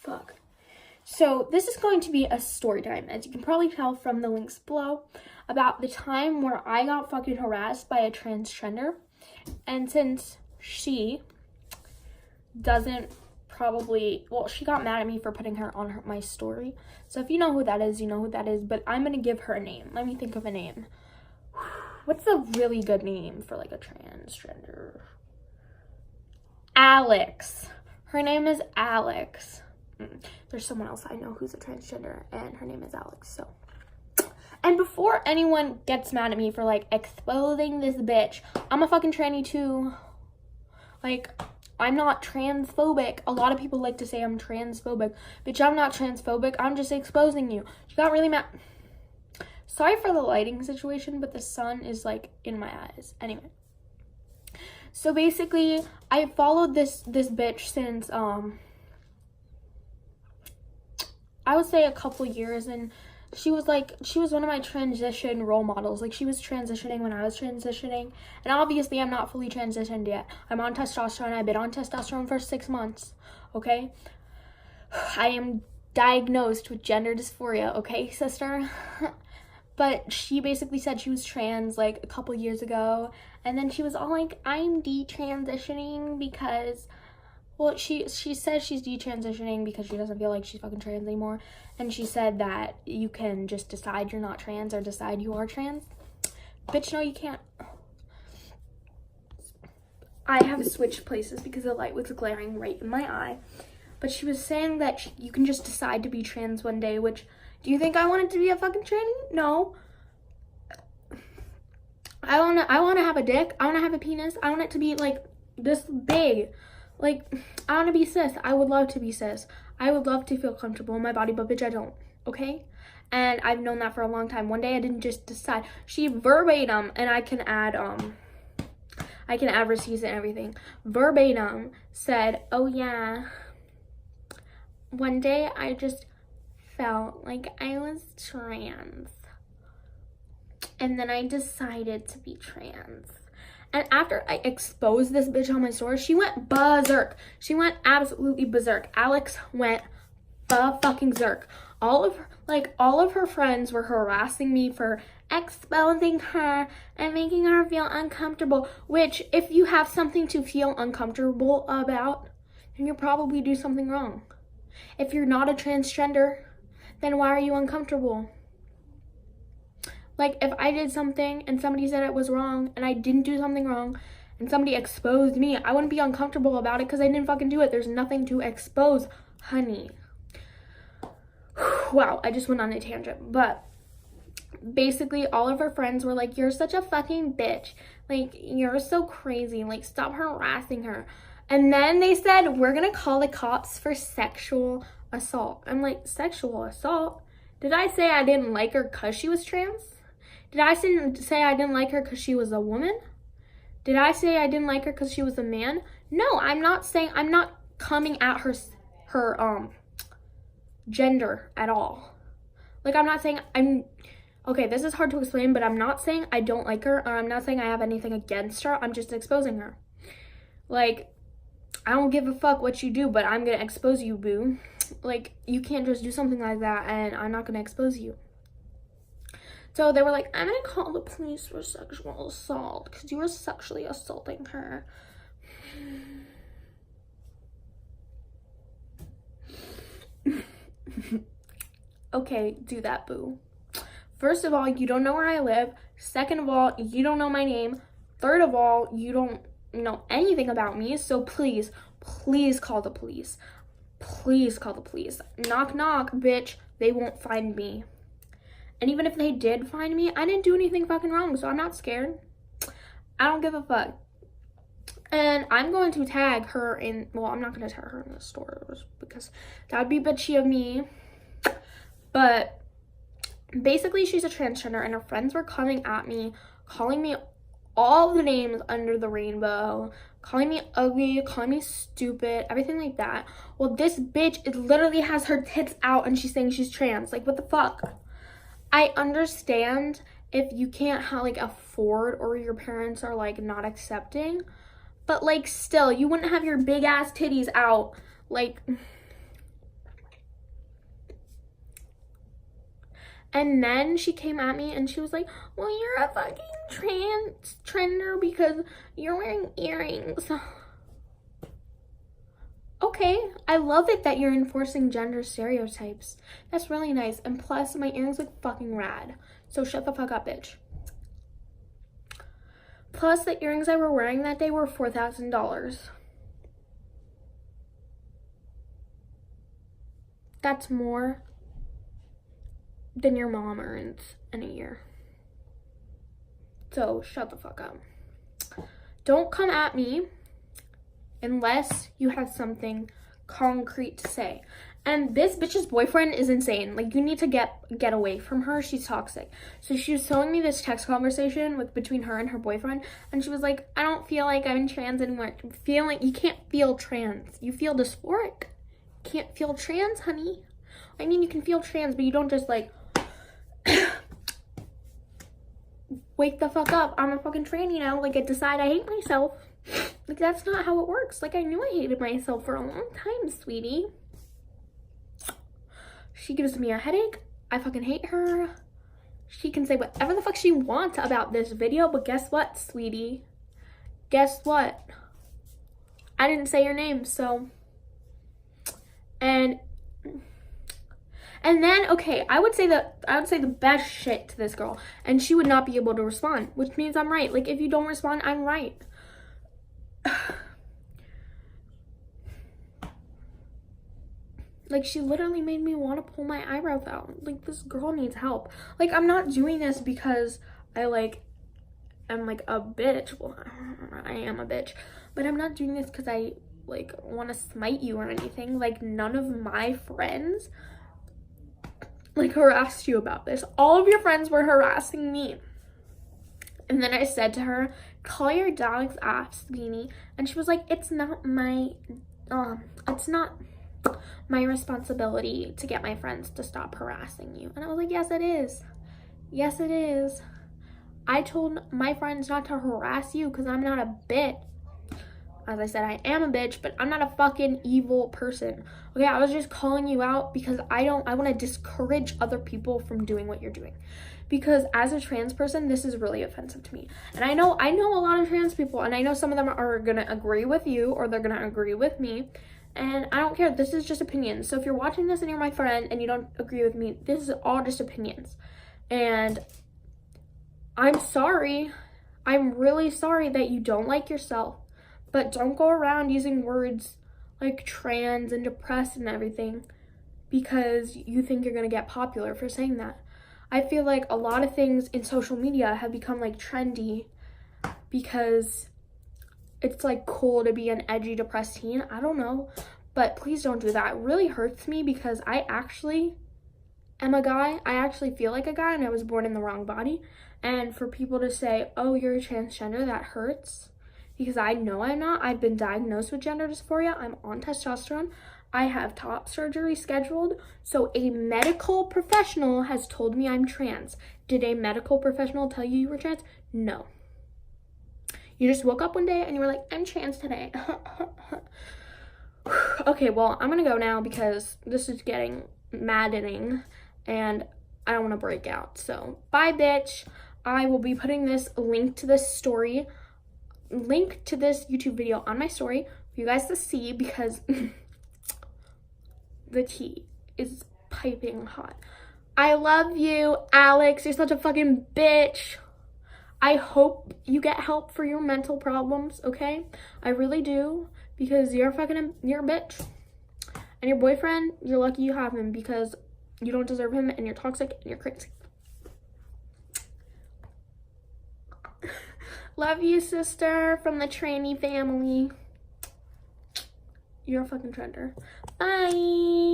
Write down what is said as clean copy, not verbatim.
fuck. So this is going to be a story time, as you can probably tell from the links below, about the time where I got fucking harassed by a transgender. And since she doesn't probably, well, she got mad at me for putting her on my story. So if you know who that is, you know who that is. But I'm going to give her a name. Let me think of a name. What's a really good name for like a transgender? Alex. Her name is Alex. There's someone else I know who's a transgender, and her name is Alex. So, and before anyone gets mad at me for like exposing this bitch, I'm a fucking tranny too. Like, I'm not transphobic. A lot of people like to say I'm transphobic. Bitch, I'm not transphobic. I'm just exposing you. She got really mad. Sorry for the lighting situation, but the sun is like in my eyes. Anyway. So basically, I followed this bitch since I would say a couple years, and she was one of my transition role models. Like, she was transitioning when I was transitioning, and obviously I'm not fully transitioned yet. I'm on testosterone. I've been on testosterone for 6 months, okay? I am diagnosed with gender dysphoria, okay, sister? But she basically said she was trans like a couple years ago, and then she was all like, I'm detransitioning because, well, she says she's detransitioning because she doesn't feel like she's fucking trans anymore. And she said that you can just decide you're not trans or decide you are trans. Bitch, no, you can't. I have switched places because the light was glaring right in my eye. But she was saying that you can just decide to be trans one day, which, do you think I wanted to be a fucking tranny? No. I wanna have a dick. I wanna have a penis. I want it to be like this big. Like, I want to be cis. I would love to be cis. I would love to feel comfortable in my body, but bitch, I don't, okay? And I've known that for a long time. One day I didn't just decide. She verbatim, and I can add receipts and everything. Verbatim said, oh yeah, one day I just felt like I was trans. And then I decided to be trans. And after I exposed this bitch on my story, she went berserk. She went absolutely berserk. Alex went fucking zerk. All of her friends were harassing me for exposing her and making her feel uncomfortable. Which, if you have something to feel uncomfortable about, then you probably do something wrong. If you're not a transgender, then why are you uncomfortable? Like, if I did something and somebody said it was wrong and I didn't do something wrong and somebody exposed me, I wouldn't be uncomfortable about it because I didn't fucking do it. There's nothing to expose, honey. Wow, I just went on a tangent. But basically, all of her friends were like, you're such a fucking bitch. Like, you're so crazy. Like, stop harassing her. And then they said, we're going to call the cops for sexual assault. I'm like, sexual assault? Did I say I didn't like her because she was trans? Did I say I didn't like her because she was a woman? Did I say I didn't like her because she was a man? No, I'm not saying, I'm not coming at her gender at all. Like, I'm not saying okay, this is hard to explain, but I'm not saying I don't like her, or I'm not saying I have anything against her. I'm just exposing her. Like, I don't give a fuck what you do, but I'm gonna expose you, boo. Like, you can't just do something like that and I'm not gonna expose you. So they were like, I'm gonna call the police for sexual assault because you were sexually assaulting her. Okay, do that, boo. First of all, you don't know where I live. Second of all, you don't know my name. Third of all, you don't know anything about me. So please, please call the police. Please call the police. Knock, knock, bitch. They won't find me. And even if they did find me, I didn't do anything fucking wrong, so I'm not scared. I don't give a fuck. And I'm going to tag her in, well, I'm not going to tag her in the stores because that would be bitchy of me. But basically, she's a transgender, and her friends were coming at me, calling me all the names under the rainbow, calling me ugly, calling me stupid, everything like that. Well, this bitch, it literally has her tits out and she's saying she's trans. Like, what the fuck? I understand if you can't afford, or your parents are like not accepting, but like still, you wouldn't have your big ass titties out. Like, And then she came at me and she was like, well, you're a fucking Transtrender because you're wearing earrings. Okay, I love it that you're enforcing gender stereotypes. That's really nice. And plus, my earrings look fucking rad. So shut the fuck up, bitch. Plus, the earrings I were wearing that day were $4,000. That's more than your mom earns in a year. So shut the fuck up. Don't come at me unless you have something concrete to say. And this bitch's boyfriend is insane. Like, you need to get away from her. She's toxic. So she was showing me this text conversation between her and her boyfriend, and she was like, I don't feel like I'm trans anymore. You can't feel trans. You feel dysphoric. You can't feel trans, honey. I mean, you can feel trans, but you don't just like wake the fuck up. I'm a fucking tranny now. Like, I decide I hate myself. Like, that's not how it works. Like, I knew I hated myself for a long time, sweetie. She gives me a headache. I fucking hate her. She can say whatever the fuck she wants about this video, but guess what, sweetie? Guess what? I didn't say your name, so. And then, okay, I would say the best shit to this girl, and she would not be able to respond, which means I'm right. Like, if you don't respond, I'm right. Like, she literally made me want to pull my eyebrows out. Like, this girl needs help. Like, I'm not doing this because I'm like a bitch. Well, I am a bitch. But I'm not doing this because I, like, want to smite you or anything. Like, none of my friends, like, harassed you about this. All of your friends were harassing me. And then I said to her, call your dog's ass, Beanie. And she was like, it's not my responsibility to get my friends to stop harassing you. And I was like, yes, it is. Yes, it is. I told my friends not to harass you because I'm not a bitch. As I said, I am a bitch, but I'm not a fucking evil person. Okay, I was just calling you out because I want to discourage other people from doing what you're doing. Because as a trans person, this is really offensive to me. And I know a lot of trans people, and I know some of them are going to agree with you or they're going to agree with me. And I don't care. This is just opinions. So if you're watching this and you're my friend and you don't agree with me, this is all just opinions. And I'm sorry. I'm really sorry that you don't like yourself. But don't go around using words like trans and depressed and everything because you think you're going to get popular for saying that. I feel like a lot of things in social media have become like trendy because it's like cool to be an edgy, depressed teen. I don't know, but please don't do that. It really hurts me because I actually am a guy. I actually feel like a guy and I was born in the wrong body. And for people to say, oh, you're a transgender, that hurts because I know I'm not. I've been diagnosed with gender dysphoria. I'm on testosterone. I have top surgery scheduled. So a medical professional has told me I'm trans. Did a medical professional tell you were trans? No. You just woke up one day and you were like, I'm trans today. Okay, well, I'm gonna go now because this is getting maddening and I don't want to break out. So bye, bitch. I will be putting this link to this YouTube video on my story for you guys to see because the tea is piping hot. I love you, Alex. You're such a fucking bitch. I hope you get help for your mental problems, okay? I really do, because you're a bitch. And your boyfriend, you're lucky you have him because you don't deserve him and you're toxic and you're crazy. Love you, sister, from the tranny family. You're a fucking trender. Bye.